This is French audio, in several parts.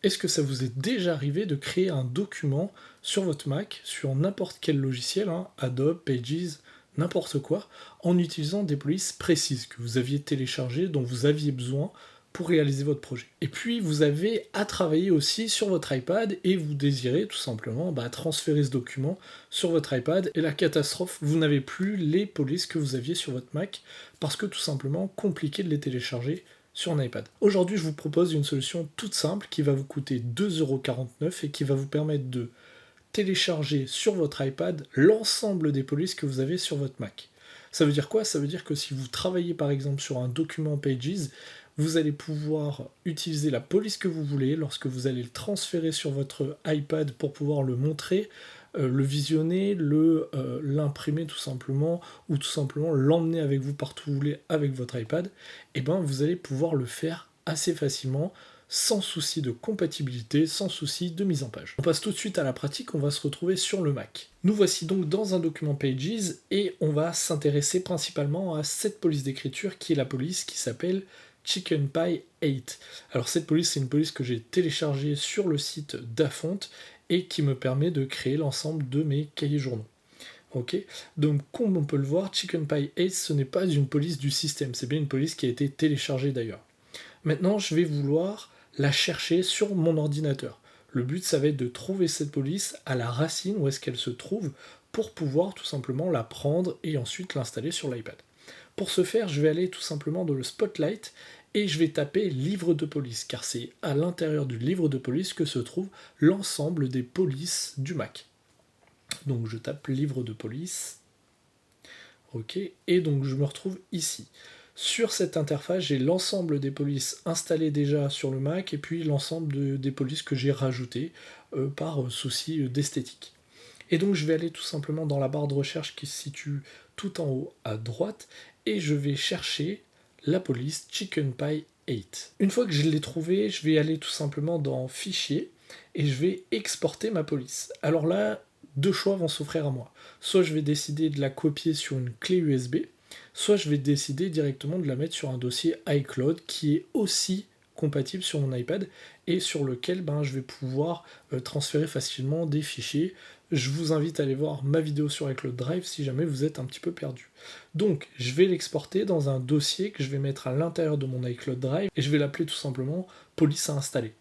est-ce que ça vous est déjà arrivé de créer un document sur votre Mac, sur n'importe quel logiciel, hein, Adobe, Pages, n'importe quoi, en utilisant des polices précises que vous aviez téléchargées, dont vous aviez besoin pour réaliser votre projet. Et puis vous avez à travailler aussi sur votre iPad et vous désirez tout simplement transférer ce document sur votre iPad et la catastrophe, vous n'avez plus les polices que vous aviez sur votre Mac parce que tout simplement compliqué de les télécharger sur un iPad. Aujourd'hui, je vous propose une solution toute simple qui va vous coûter 2,49€ et qui va vous permettre de télécharger sur votre iPad l'ensemble des polices que vous avez sur votre Mac. Ça veut dire quoi? Ça veut dire que si vous travaillez par exemple sur un document Pages, vous allez pouvoir utiliser la police que vous voulez lorsque vous allez le transférer sur votre iPad pour pouvoir le montrer, le visionner, l'imprimer tout simplement, ou tout simplement l'emmener avec vous partout où vous voulez avec votre iPad, et vous allez pouvoir le faire assez facilement, sans souci de compatibilité, sans souci de mise en page. On passe tout de suite à la pratique, on va se retrouver sur le Mac. Nous voici donc dans un document Pages, et on va s'intéresser principalement à cette police d'écriture qui est la police qui s'appelle Chicken Pie 8. Alors cette police, c'est une police que j'ai téléchargée sur le site Dafont et qui me permet de créer l'ensemble de mes cahiers journaux. Ok, donc comme on peut le voir, Chicken Pie 8, ce n'est pas une police du système, c'est bien une police qui a été téléchargée d'ailleurs. Maintenant, je vais vouloir la chercher sur mon ordinateur. Le but, ça va être de trouver cette police à la racine, où est-ce qu'elle se trouve, pour pouvoir tout simplement la prendre et ensuite l'installer sur l'iPad. Pour ce faire, je vais aller tout simplement dans le Spotlight et je vais taper livre de police, car c'est à l'intérieur du livre de police que se trouve l'ensemble des polices du Mac. Donc je tape livre de police, ok, et donc je me retrouve ici. Sur cette interface, j'ai l'ensemble des polices installées déjà sur le Mac et puis l'ensemble des polices que j'ai rajoutées par souci d'esthétique. Et donc je vais aller tout simplement dans la barre de recherche qui se situe tout en haut à droite et je vais chercher la police Chicken Pie 8. Une fois que je l'ai trouvée, je vais aller tout simplement dans Fichier et je vais exporter ma police. Alors là, deux choix vont s'offrir à moi. Soit je vais décider de la copier sur une clé USB, soit je vais décider directement de la mettre sur un dossier iCloud qui est aussi compatible sur mon iPad et sur lequel je vais pouvoir transférer facilement des fichiers. Je vous invite à aller voir ma vidéo sur iCloud Drive si jamais vous êtes un petit peu perdu. Donc je vais l'exporter dans un dossier que je vais mettre à l'intérieur de mon iCloud Drive et je vais l'appeler tout simplement police à installer.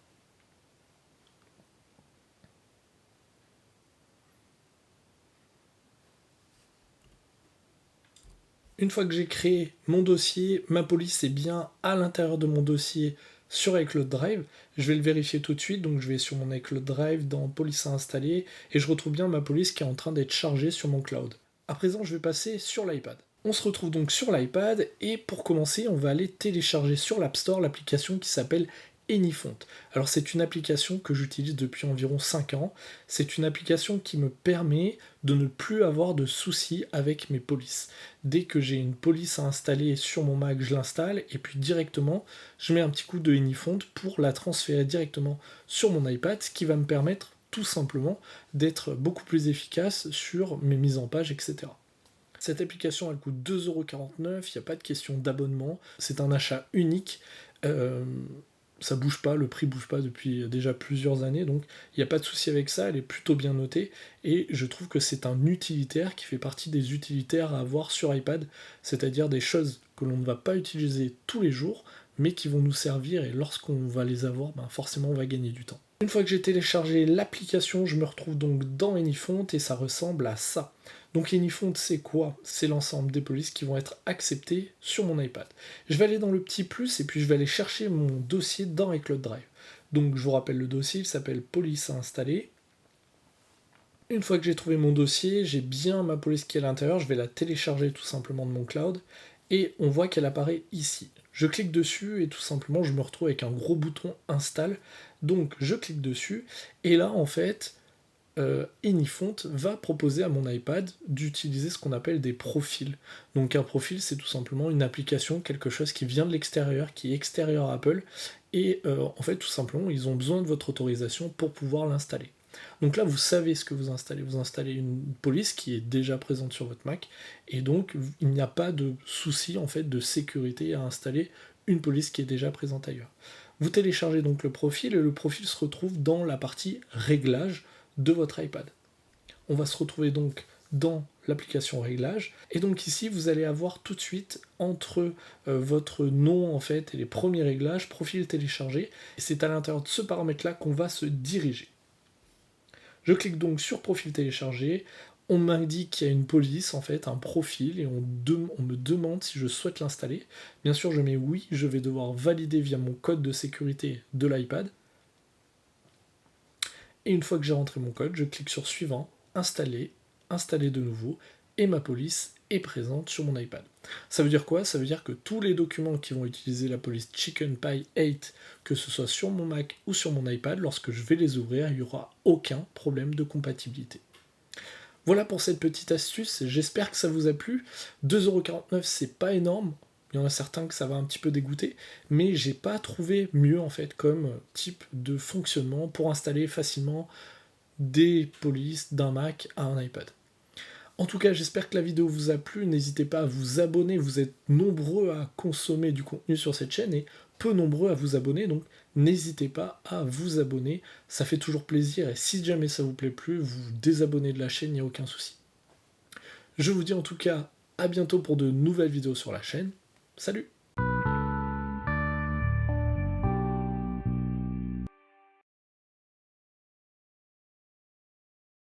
Une fois que j'ai créé mon dossier, ma police est bien à l'intérieur de mon dossier sur iCloud Drive. Je vais le vérifier tout de suite, donc je vais sur mon iCloud Drive dans police à installer et je retrouve bien ma police qui est en train d'être chargée sur mon cloud. À présent, je vais passer sur l'iPad. On se retrouve donc sur l'iPad et pour commencer, on va aller télécharger sur l'App Store l'application qui s'appelle Anyfont. Alors c'est une application que j'utilise depuis environ 5 ans. C'est une application qui me permet de ne plus avoir de soucis avec mes polices. Dès que j'ai une police à installer sur mon Mac, je l'installe et puis directement, je mets un petit coup de Anyfont pour la transférer directement sur mon iPad, ce qui va me permettre tout simplement d'être beaucoup plus efficace sur mes mises en page, etc. Cette application, elle coûte 2,49€, il n'y a pas de question d'abonnement, c'est un achat unique. Ça bouge pas, le prix bouge pas depuis déjà plusieurs années, donc il n'y a pas de souci avec ça, elle est plutôt bien notée, et je trouve que c'est un utilitaire qui fait partie des utilitaires à avoir sur iPad, c'est-à-dire des choses que l'on ne va pas utiliser tous les jours, mais qui vont nous servir, et lorsqu'on va les avoir, forcément on va gagner du temps. Une fois que j'ai téléchargé l'application, je me retrouve donc dans Anyfont, et ça ressemble à ça. Donc Anyfont, c'est quoi? C'est l'ensemble des polices qui vont être acceptées sur mon iPad. Je vais aller dans le petit plus et puis je vais aller chercher mon dossier dans iCloud Drive. Donc je vous rappelle le dossier, il s'appelle police à installer. Une fois que j'ai trouvé mon dossier, j'ai bien ma police qui est à l'intérieur, je vais la télécharger tout simplement de mon cloud et on voit qu'elle apparaît ici. Je clique dessus et tout simplement je me retrouve avec un gros bouton install. Donc je clique dessus et là en fait Anyfont va proposer à mon iPad d'utiliser ce qu'on appelle des profils. Donc un profil, c'est tout simplement une application, quelque chose qui vient de l'extérieur, qui est extérieur à Apple, et en fait tout simplement ils ont besoin de votre autorisation pour pouvoir l'installer. Donc là vous savez ce que vous installez une police qui est déjà présente sur votre Mac, et donc il n'y a pas de souci en fait de sécurité à installer une police qui est déjà présente ailleurs. Vous téléchargez donc le profil et le profil se retrouve dans la partie réglages de votre iPad. On va se retrouver donc dans l'application réglage et donc ici vous allez avoir tout de suite entre votre nom en fait et les premiers réglages profil téléchargé et c'est à l'intérieur de ce paramètre là qu'on va se diriger. Je clique donc sur profil téléchargé, on m'indique qu'il y a une police en fait, un profil et on me demande si je souhaite l'installer. Bien sûr je mets oui, je vais devoir valider via mon code de sécurité de l'iPad. Et une fois que j'ai rentré mon code, je clique sur suivant, installer, installer de nouveau, et ma police est présente sur mon iPad. Ça veut dire quoi? Ça veut dire que tous les documents qui vont utiliser la police ChickenPie 8, que ce soit sur mon Mac ou sur mon iPad, lorsque je vais les ouvrir, il n'y aura aucun problème de compatibilité. Voilà pour cette petite astuce, j'espère que ça vous a plu. 2,49€, c'est pas énorme, il y en a certains que ça va un petit peu dégoûter, mais j'ai pas trouvé mieux en fait comme type de fonctionnement pour installer facilement des polices d'un Mac à un iPad. En tout cas, j'espère que la vidéo vous a plu, n'hésitez pas à vous abonner, vous êtes nombreux à consommer du contenu sur cette chaîne et peu nombreux à vous abonner, donc n'hésitez pas à vous abonner, ça fait toujours plaisir et si jamais ça vous plaît plus, vous vous désabonnez de la chaîne, il n'y a aucun souci. Je vous dis en tout cas à bientôt pour de nouvelles vidéos sur la chaîne, salut!